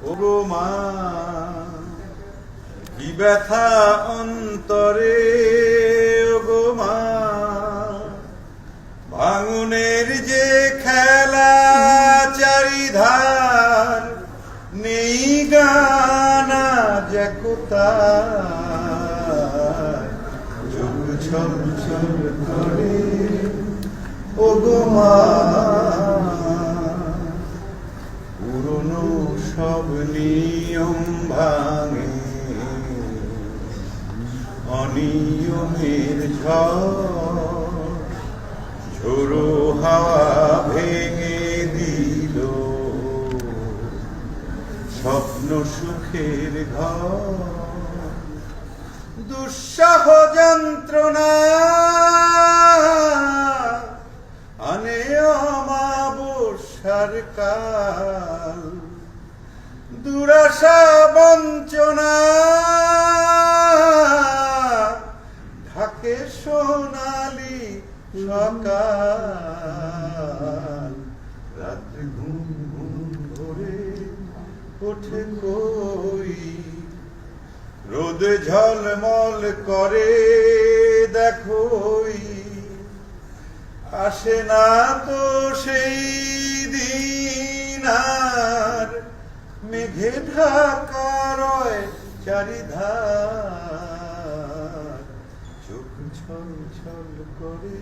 ওগো মা কি ব্যথা অন্তরে, ওগো মা ভাঙনের যে খেলা চারিধার, নেই গানা যে কোথায়, চোখ ছল ছল করে ওগো মা। পুরনো সব নিয়ম ভাঙে অনিয়মের ঝড়, ঝোড়ো হাওয়া ভেঙে দিল স্বপ্ন সুখের ঘর। দুঃসহ যন্ত্রণা আনে অমাবস্যার কাল, দুরাশা বঞ্চনা ঢাকে সোনালি সকাল। রাত্রে ঘুম ঘুম ধরে ওঠে কই, রোদে ঝলমল করে দেখোই, আসে না তো সেই দিন আর, মেঘে ঢাকা রয় চারিধার, চোখ ছল ছল করে